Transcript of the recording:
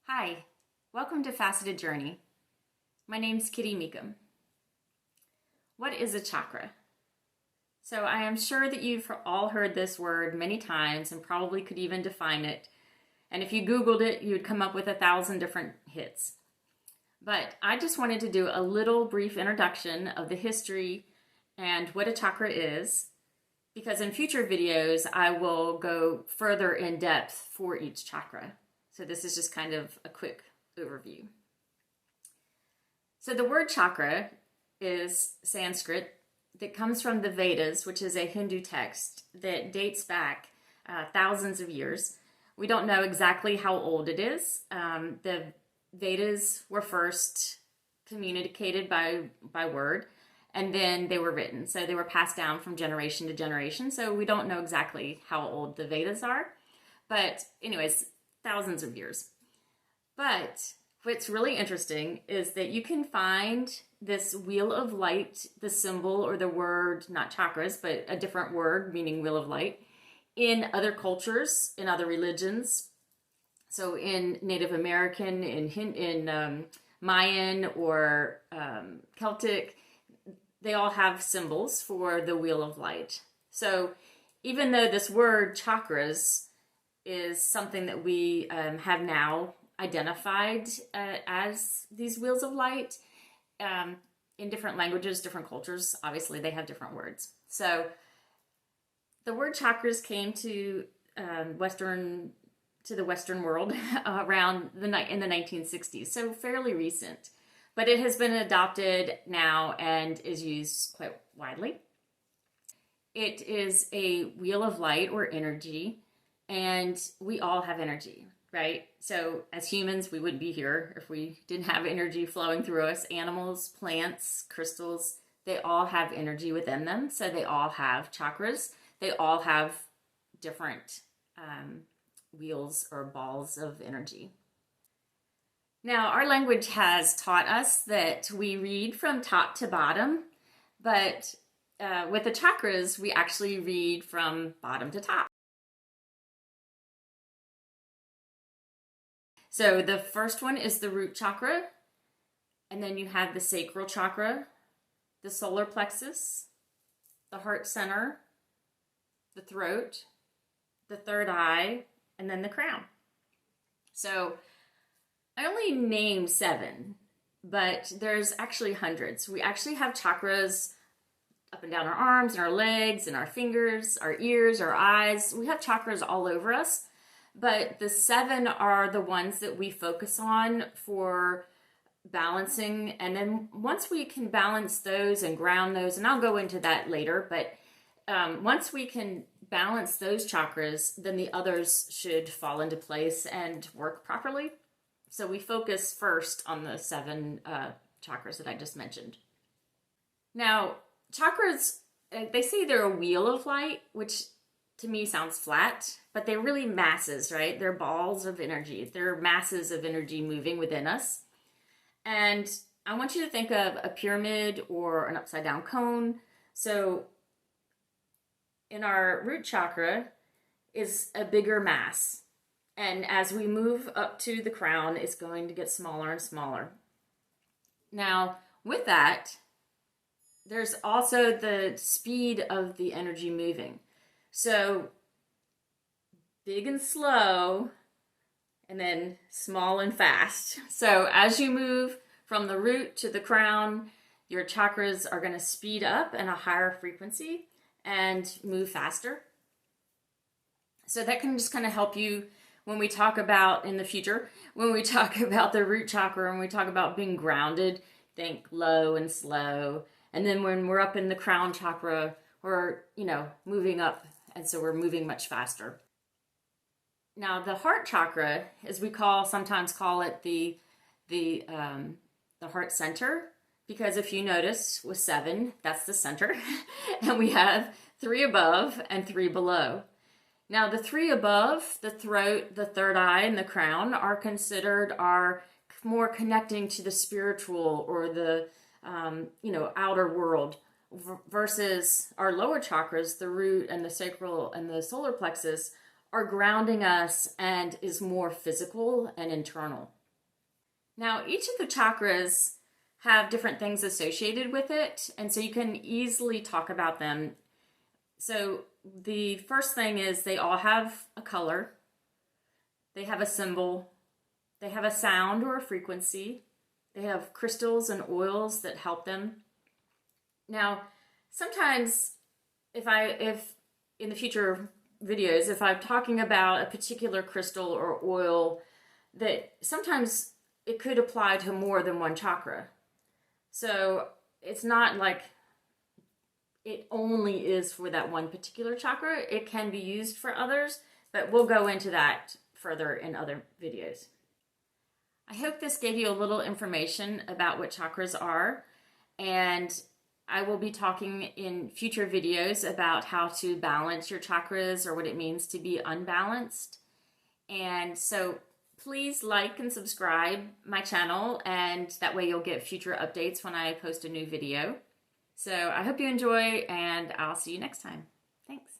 Hi, welcome to Faceted Journey. My name's Kitty Meekum. What is a chakra? So I am sure that you've all heard this word many times and probably could even define it. And if you Googled it, you'd come up with 1,000 different hits. But I just wanted to do a little brief introduction of the history and what a chakra is, because in future videos, I will go further in depth for each chakra. So this is just kind of a quick overview. So the word chakra is Sanskrit that comes from the Vedas, which is a Hindu text that dates back thousands of years. We don't know exactly how old it is. The Vedas were first communicated by word, and then they were written. So they were passed down from generation to generation. So we don't know exactly how old the Vedas are. But anyways, thousands of years. But what's really interesting is that you can find this wheel of light, the symbol or the word, not chakras, but a different word meaning wheel of light, in other cultures, in other religions. So in Native American, in Mayan or Celtic, they all have symbols for the wheel of light. So even though this word chakras is something that we have now identified as these wheels of light, in different languages, different cultures, obviously they have different words. So the word chakras came to the Western world around in the 1960s, so fairly recent. But it has been adopted now and is used quite widely. It is a wheel of light or energy, and we all have energy, right? So as humans, we wouldn't be here if we didn't have energy flowing through us. Animals, plants, crystals, they all have energy within them. So they all have chakras. They all have different wheels or balls of energy. Now, our language has taught us that we read from top to bottom, but with the chakras, we actually read from bottom to top. So the first one is the root chakra, and then you have the sacral chakra, the solar plexus, the heart center, the throat, the third eye, and then the crown. So I only named 7, but there's actually hundreds. We actually have chakras up and down our arms and our legs and our fingers, our ears, our eyes. We have chakras all over us. But the 7 are the ones that we focus on for balancing. And then once we can balance those and ground those, and I'll go into that later, but once we can balance those chakras, then the others should fall into place and work properly. So we focus first on the 7 chakras that I just mentioned. Now, chakras, they say they're a wheel of light, which to me sounds flat, but they're really masses, right? They're balls of energy. They're masses of energy moving within us. And I want you to think of a pyramid or an upside down cone. So in our root chakra is a bigger mass. And as we move up to the crown, it's going to get smaller and smaller. Now, with that, there's also the speed of the energy moving. So big and slow, and then small and fast. So as you move from the root to the crown, your chakras are going to speed up in a higher frequency and move faster. So that can just kind of help you when we talk about in the future, when we talk about the root chakra and we talk about being grounded, think low and slow. And then when we're up in the crown chakra, we're, moving up. And so we're moving much faster. Now the heart chakra, as we sometimes call it the heart center, because if you notice with 7, that's the center, and we have 3 above and 3 below. Now the 3 above, the throat, the third eye, and the crown are considered more connecting to the spiritual or the outer world, versus our lower chakras, the root and the sacral and the solar plexus, are grounding us and is more physical and internal. Now, each of the chakras have different things associated with it, and so you can easily talk about them. So the first thing is they all have a color, they have a symbol, they have a sound or a frequency, they have crystals and oils that help them. Now, sometimes if in the future videos, if I'm talking about a particular crystal or oil, that sometimes it could apply to more than one chakra. So it's not like it only is for that one particular chakra. It can be used for others, but we'll go into that further in other videos. I hope this gave you a little information about what chakras are, and I will be talking in future videos about how to balance your chakras or what it means to be unbalanced. And so please like and subscribe my channel, and that way you'll get future updates when I post a new video. So I hope you enjoy, and I'll see you next time. Thanks.